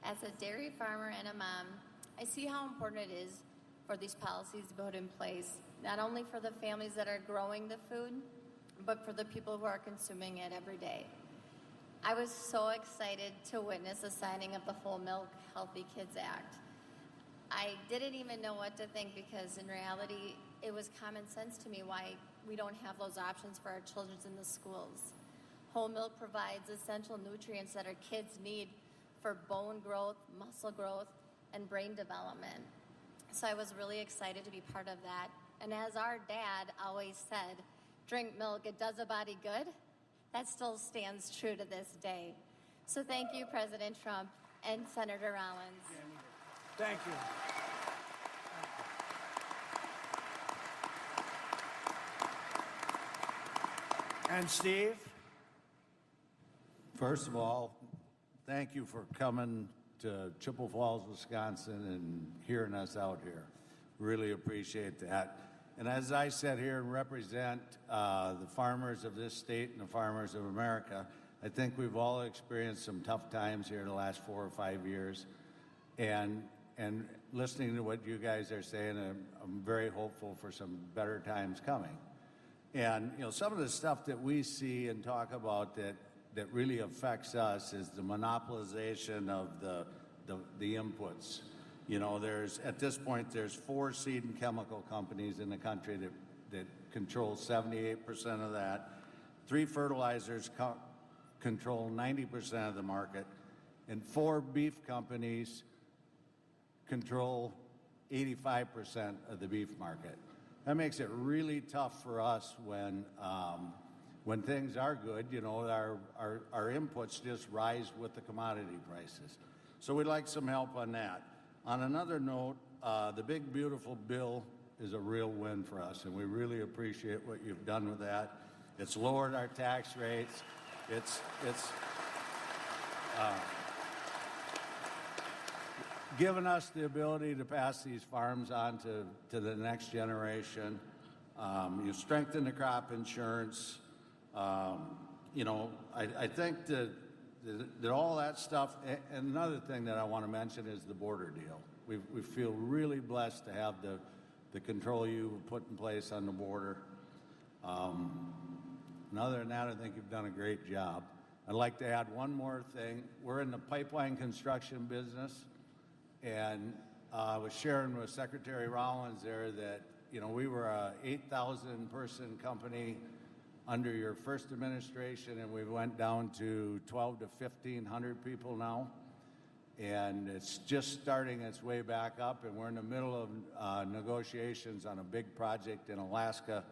As a dairy farmer and a mom, I see how important it is for these policies to be put in place, not only for the families that are growing the food, but for the people who are consuming it every day. I was so excited to witness the signing of the Whole Milk Healthy Kids Act. I didn't even know what to think because in reality, it was common sense to me why we don't have those options for our children in the schools. Whole milk provides essential nutrients that our kids need for bone growth, muscle growth, and brain development. So I was really excited to be part of that. And as our dad always said, drink milk, it does a body good. That still stands true to this day. So thank you, President Trump and Senator Rollins.
Thank you. And Steve?
First of all, thank you for coming to Chippewa Falls, Wisconsin, and hearing us out here. Really appreciate that. And as I sit here and represent the farmers of this state and the farmers of America, I think we've all experienced some tough times here the last 4 or 5 years. And listening to what you guys are saying, I'm very hopeful for some better times coming. And you know, some of the stuff that we see and talk about that really affects us is the monopolization of the inputs. You know, at this point, there's 4 seed and chemical companies in the country that control 78% of that. 3 fertilizers control 90% of the market, and 4 beef companies control 85% of the beef market. That makes it really tough for us when things are good. You know, our inputs just rise with the commodity prices. So we'd like some help on that. On another note, the big beautiful bill is a real win for us, and we really appreciate what you've done with that. It's lowered our tax rates. It's given us the ability to pass these farms on to the next generation. You strengthen the crop insurance. You know, I think that all that stuff, and another thing that I want to mention is the border deal. We feel really blessed to have the control you put in place on the border. And other than that, I think you've done a great job. I'd like to add one more thing. We're in the pipeline construction business, and I was sharing with Secretary Rollins there that, you know, we were a 8,000 person company under your first administration, and we went down to 12 to 1,500 people now. And it's just starting its way back up, and we're in the middle of negotiations on a big project in Alaska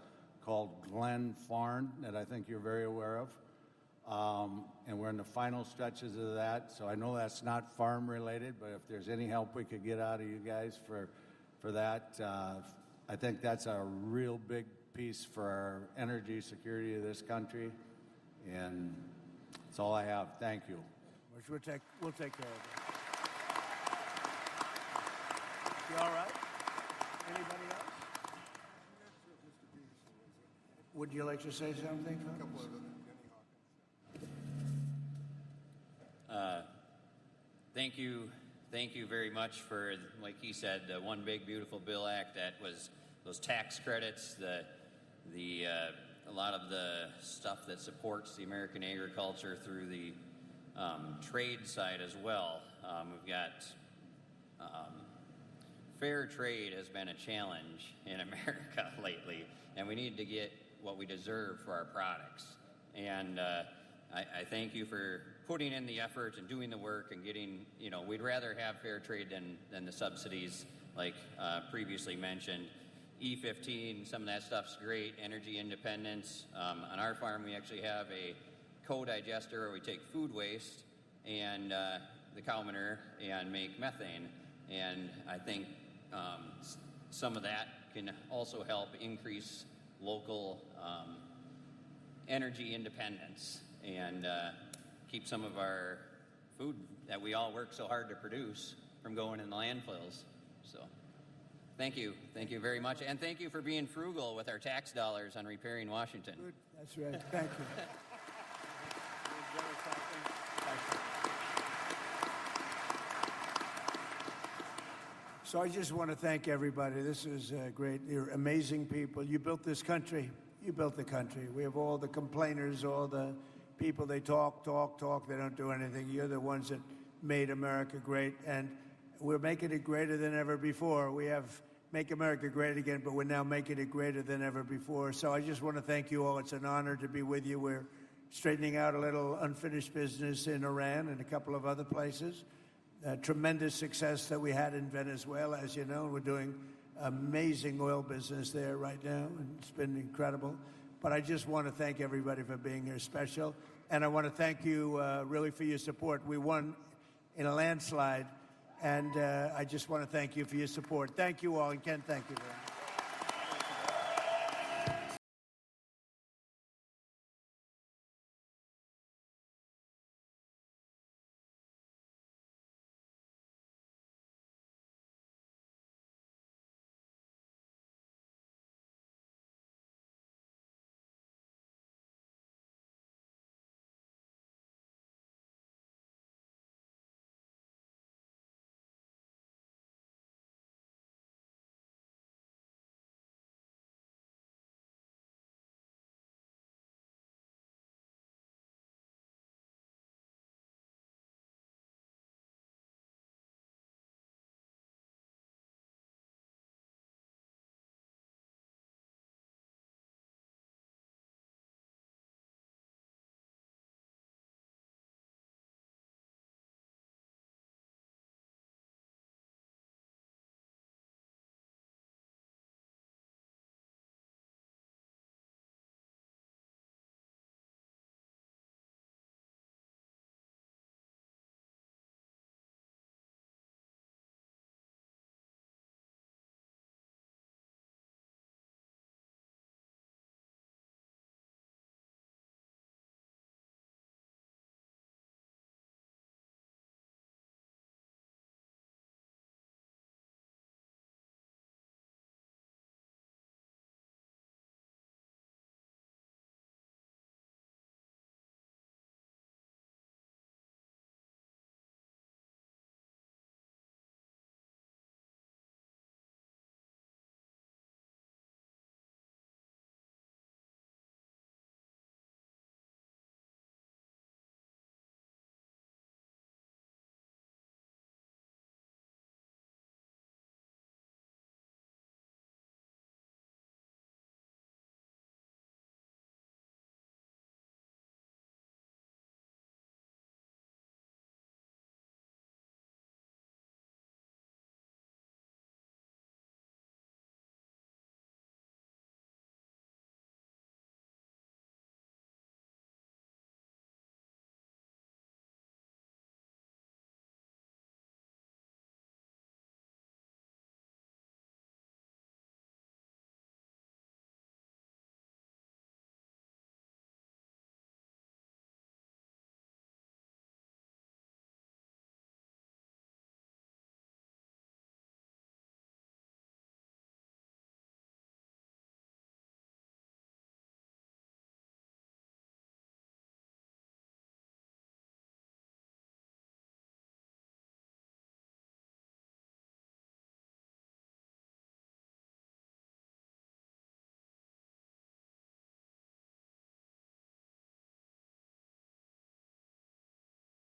called Glen Farn that I think you're very aware of. And we're in the final stretches of that, so I know that's not farm related, but if there's any help we could get out of you guys for that, I think that's a real big piece for our energy security of this country, and that's all I have. Thank you.
Which we'll take care of it. You all right? Anybody else? Would you like to say something?
Thank you very much for, like he said, the One Big Beautiful Bill Act. That was those tax credits, a lot of the stuff that supports the American agriculture through the trade side as well. We've got fair trade has been a challenge in America lately, and we need to get what we deserve for our products. And I thank you for putting in the effort and doing the work and getting, you know, we'd rather have fair trade than the subsidies like previously mentioned. E15, some of that stuff's great. Energy independence. On our farm, we actually have a co-digester where we take food waste and the cow manure and make methane. And I think some of that can also help increase local energy independence and keep some of our food that we all work so hard to produce from going in the landfills. So thank you very much, and thank you for being frugal with our tax dollars on repairing Washington.
Good. That's right. Thank you. So I just want to thank everybody. This is great. You're amazing people. You built this country. You built the country. We have all the complainers, all the people, they talk. They don't do anything. You're the ones that made America great, and we're making it greater than ever before. We have Make America Great Again, but we're now making it greater than ever before. So I just want to thank you all. It's an honor to be with you. We're straightening out a little unfinished business in Iran and a couple of other places. Tremendous success that we had in Venezuela, as you know. We're doing amazing oil business there right now, and it's been incredible. But I just want to thank everybody for being here special. And I want to thank you really for your support. We won in a landslide, and I just want to thank you for your support. Thank you all, and Ken, thank you very much.